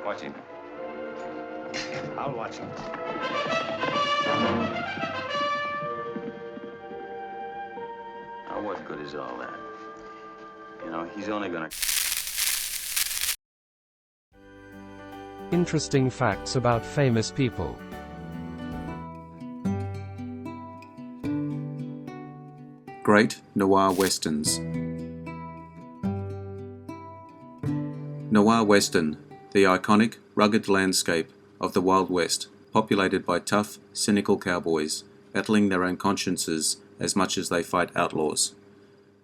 Watch him. I'll watch him. Now, what good is all that? You know, he's only gonna... Interesting facts about famous people. Great Noir Westerns. Noir Western, the iconic, rugged landscape of the Wild West, populated by tough, cynical cowboys, battling their own consciences as much as they fight outlaws.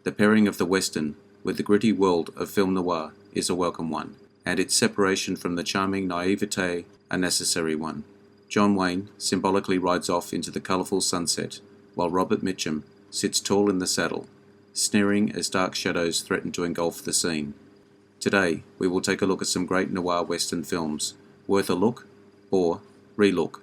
The pairing of the Western with the gritty world of film noir is a welcome one, and its separation from the charming naivete a necessary one. John Wayne symbolically rides off into the colourful sunset, while Robert Mitchum sits tall in the saddle, sneering as dark shadows threaten to engulf the scene. Today, we will take a look at some great noir western films, worth a look or relook.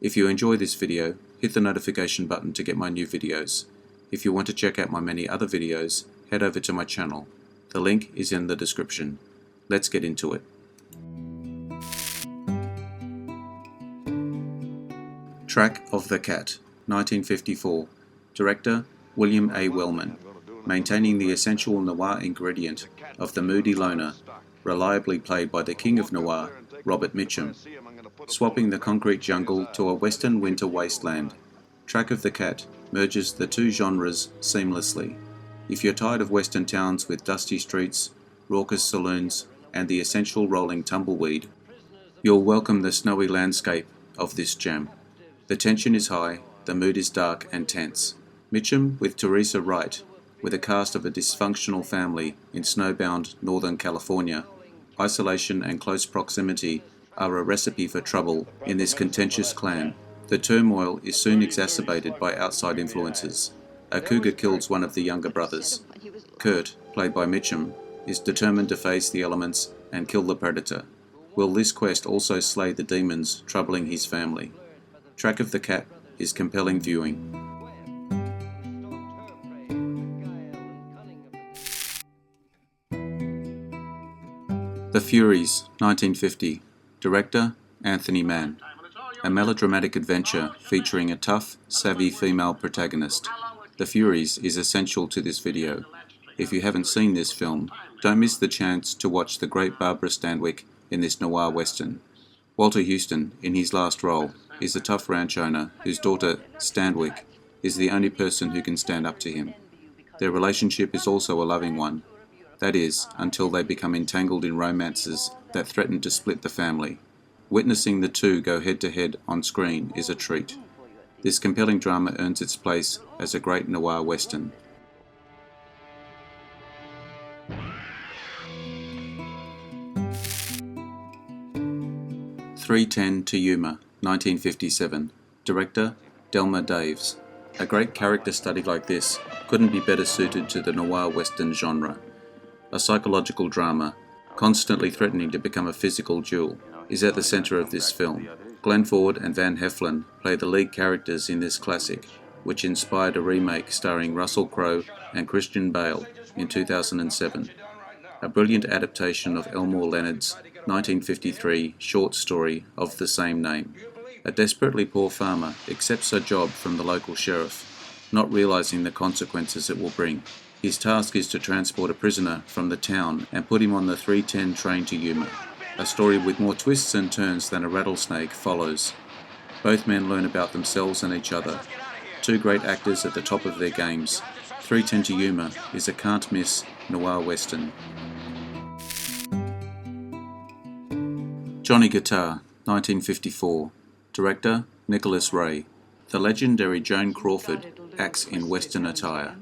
If you enjoy this video, hit the notification button to get my new videos. If you want to check out my many other videos, head over to my channel. The link is in the description. Let's get into it. Track of the Cat, 1954. Director, William A. Wellman. Maintaining the essential noir ingredient of the moody loner, reliably played by the king of noir, Robert Mitchum. Swapping the concrete jungle to a western winter wasteland, Track of the Cat merges the two genres seamlessly. If you're tired of western towns with dusty streets, raucous saloons, and the essential rolling tumbleweed, you'll welcome the snowy landscape of this gem. The tension is high, the mood is dark and tense. Mitchum with Teresa Wright, with a cast of a dysfunctional family in snowbound Northern California. Isolation and close proximity are a recipe for trouble in this contentious clan. The turmoil is soon exacerbated by outside influences. A cougar kills one of the younger brothers. Kurt, played by Mitchum, is determined to face the elements and kill the predator. Will this quest also slay the demons troubling his family? Track of the Cat is compelling viewing. The Furies, 1950. Director, Anthony Mann. A melodramatic adventure featuring a tough, savvy female protagonist. The Furies is essential to this video. If you haven't seen this film, don't miss the chance to watch the great Barbara Stanwyck in this noir western. Walter Houston, in his last role, is a tough ranch owner whose daughter, Stanwyck, is the only person who can stand up to him. Their relationship is also a loving one. That is, until they become entangled in romances that threaten to split the family. Witnessing the two go head-to-head on screen is a treat. This compelling drama earns its place as a great noir western. .310 to Yuma, 1957. Director, Delmer Daves. A great character study like this couldn't be better suited to the noir western genre. A psychological drama, constantly threatening to become a physical duel, is at the centre of this film. Glenn Ford and Van Heflin play the lead characters in this classic, which inspired a remake starring Russell Crowe and Christian Bale in 2007. A brilliant adaptation of Elmore Leonard's 1953 short story of the same name. A desperately poor farmer accepts a job from the local sheriff, not realising the consequences it will bring. His task is to transport a prisoner from the town and put him on the 310 train to Yuma. A story with more twists and turns than a rattlesnake follows. Both men learn about themselves and each other. Two great actors at the top of their games. 310 to Yuma is a can't-miss noir western. Johnny Guitar, 1954. Director, Nicholas Ray. The legendary Joan Crawford acts in western attire.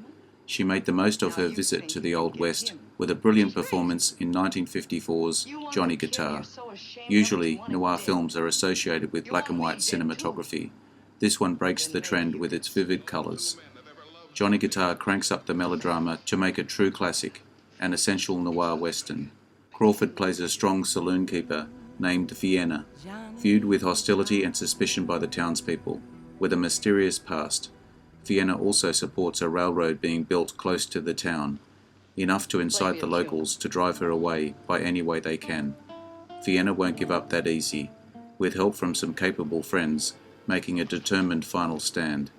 She made the most of her visit to the Old West with a brilliant performance in 1954's Johnny Guitar. Usually, noir films are associated with black and white cinematography. This one breaks the trend with its vivid colours. Johnny Guitar cranks up the melodrama to make a true classic, an essential noir western. Crawford plays a strong saloon keeper named Vienna, viewed with hostility and suspicion by the townspeople, with a mysterious past. Vienna also supports a railroad being built close to the town, enough to incite the locals to drive her away by any way they can. Vienna won't give up that easy, with help from some capable friends, making a determined final stand.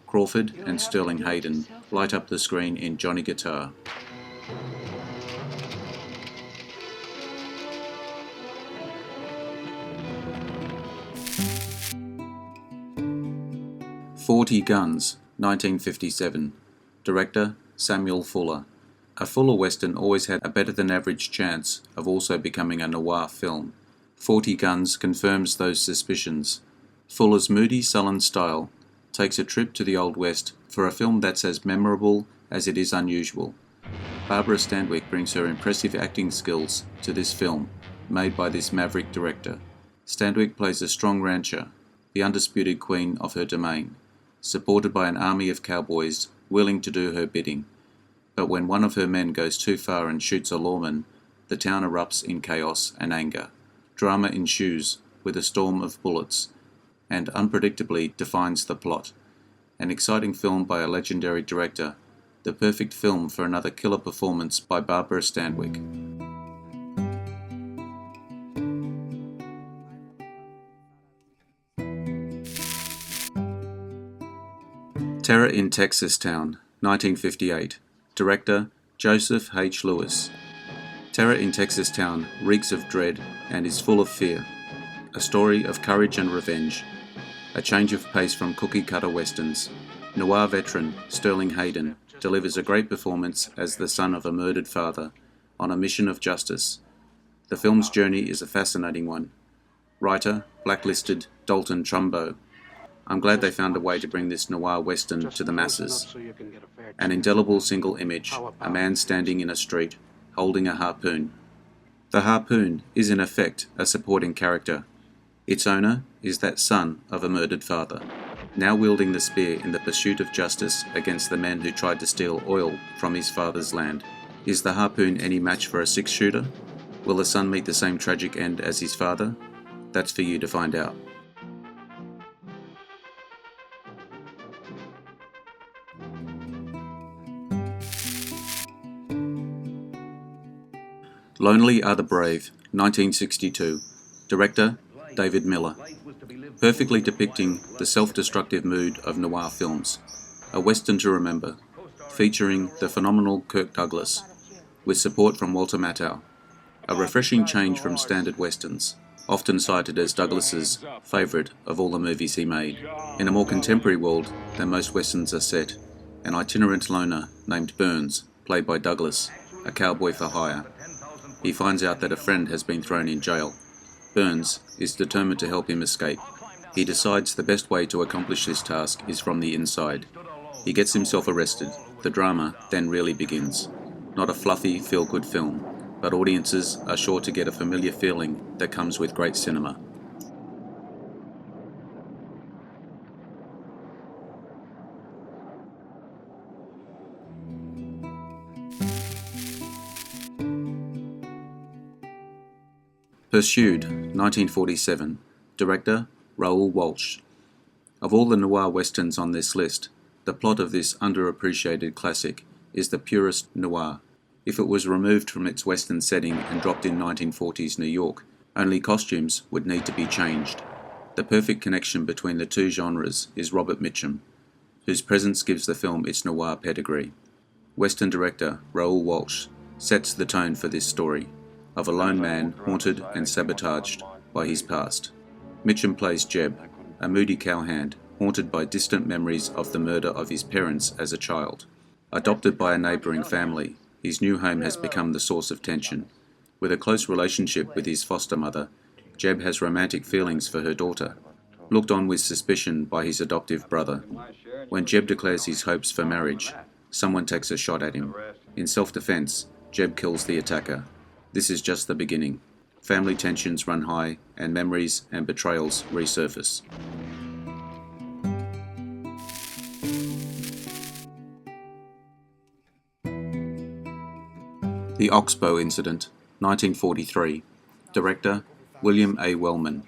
Crawford and Sterling Hayden light up the screen in Johnny Guitar. "40 Guns", 1957. Director Samuel Fuller. A Fuller Western always had a better-than-average chance of also becoming a noir film. 40 Guns confirms those suspicions. Fuller's moody, sullen style takes a trip to the Old West for a film that's as memorable as it is unusual. Barbara Stanwyck brings her impressive acting skills to this film, made by this maverick director. Stanwyck plays a strong rancher, the undisputed queen of her domain, supported by an army of cowboys willing to do her bidding. But when one of her men goes too far and shoots a lawman, the town erupts in chaos and anger. Drama ensues with a storm of bullets, and unpredictably defines the plot. An exciting film by a legendary director, the perfect film for another killer performance by Barbara Stanwyck. Terror in Texas Town, 1958. Director Joseph H. Lewis. Terror in Texas Town reeks of dread and is full of fear. A story of courage and revenge. A change of pace from cookie-cutter westerns. Noir veteran Sterling Hayden delivers a great performance as the son of a murdered father on a mission of justice. The film's journey is a fascinating one. Writer, blacklisted Dalton Trumbo. I'm glad they found a way to bring this noir western to the masses. An indelible single image, a man standing in a street, holding a harpoon. The harpoon is in effect a supporting character. Its owner is that son of a murdered father, now wielding the spear in the pursuit of justice against the men who tried to steal oil from his father's land. Is the harpoon any match for a six-shooter? Will the son meet the same tragic end as his father? That's for you to find out. Lonely Are the Brave, 1962. Director David Miller. Perfectly depicting the self-destructive mood of noir films. A western to remember, featuring the phenomenal Kirk Douglas, with support from Walter Matthau. A refreshing change from standard westerns, often cited as Douglas's favourite of all the movies he made. In a more contemporary world than most westerns are set, an itinerant loner named Burns, played by Douglas, a cowboy for hire. He finds out that a friend has been thrown in jail. Burns is determined to help him escape. He decides the best way to accomplish this task is from the inside. He gets himself arrested. The drama then really begins. Not a fluffy, feel-good film, but audiences are sure to get a familiar feeling that comes with great cinema. Pursued, 1947. Director Raoul Walsh. Of all the noir westerns on this list, the plot of this underappreciated classic is the purest noir. If it was removed from its western setting and dropped in 1940s New York, only costumes would need to be changed. The perfect connection between the two genres is Robert Mitchum, whose presence gives the film its noir pedigree. Western director Raoul Walsh sets the tone for this story of a lone man haunted and sabotaged by his past. Mitchum plays Jeb, a moody cowhand haunted by distant memories of the murder of his parents as a child. Adopted by a neighbouring family, his new home has become the source of tension. With a close relationship with his foster mother, Jeb has romantic feelings for her daughter, looked on with suspicion by his adoptive brother. When Jeb declares his hopes for marriage, someone takes a shot at him. In self-defense, Jeb kills the attacker. This is just the beginning. Family tensions run high, and memories and betrayals resurface. The Oxbow Incident, 1943. Director William A. Wellman.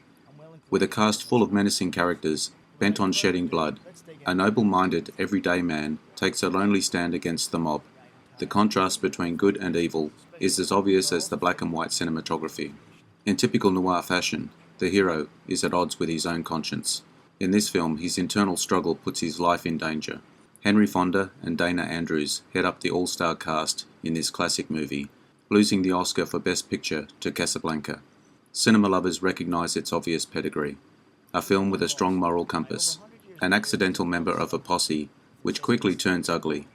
With a cast full of menacing characters, bent on shedding blood, a noble-minded, everyday man takes a lonely stand against the mob. The contrast between good and evil is as obvious as the black and white cinematography. In typical noir fashion, the hero is at odds with his own conscience. In this film, his internal struggle puts his life in danger. Henry Fonda and Dana Andrews head up the all-star cast in this classic movie, losing the Oscar for Best Picture to Casablanca. Cinema lovers recognise its obvious pedigree. A film with a strong moral compass, an accidental member of a posse which quickly turns ugly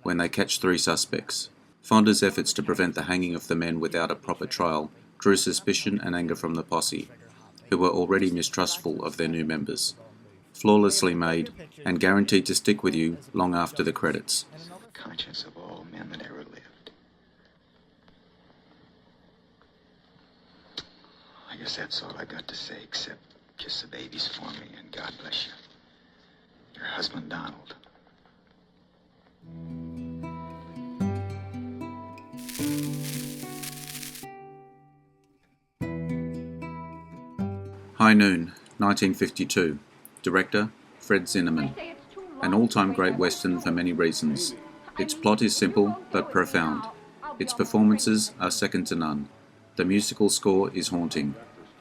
when they catch 3 suspects. Fonda's efforts to prevent the hanging of the men without a proper trial drew suspicion and anger from the posse, who were already mistrustful of their new members. Flawlessly made and guaranteed to stick with you long after the credits. Conscience of all men that ever lived. I guess that's all I got to say, except kiss the babies for me and God bless you. Your husband, Donald. High Noon, 1952. Director, Fred Zinnemann. An all-time great western for many reasons. Its plot is simple but profound. Its performances are second to none. The musical score is haunting.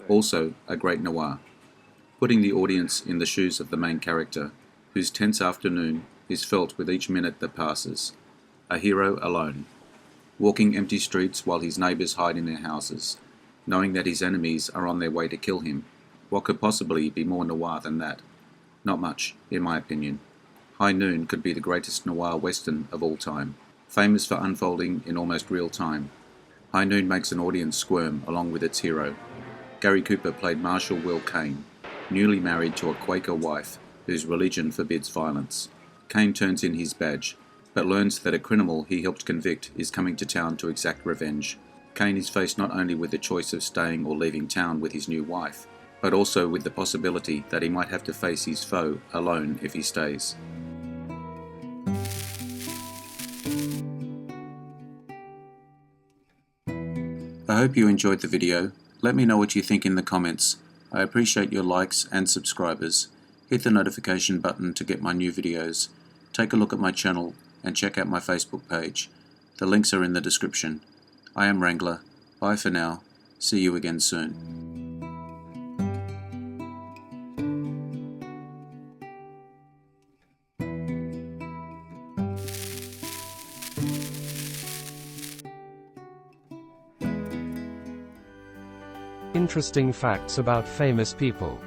Also, a great noir. Putting the audience in the shoes of the main character, whose tense afternoon is felt with each minute that passes. A hero alone. Walking empty streets while his neighbours hide in their houses, knowing that his enemies are on their way to kill him. What could possibly be more noir than that? Not much, in my opinion. High Noon could be the greatest noir western of all time, famous for unfolding in almost real time. High Noon makes an audience squirm along with its hero. Gary Cooper played Marshal Will Kane, newly married to a Quaker wife whose religion forbids violence. Kane turns in his badge, but learns that a criminal he helped convict is coming to town to exact revenge. Kane is faced not only with the choice of staying or leaving town with his new wife, but also with the possibility that he might have to face his foe alone if he stays. I hope you enjoyed the video. Let me know what you think in the comments. I appreciate your likes and subscribers. Hit the notification button to get my new videos. Take a look at my channel and check out my Facebook page. The links are in the description. I am Wrangler. Bye for now. See you again soon. Interesting facts about famous people.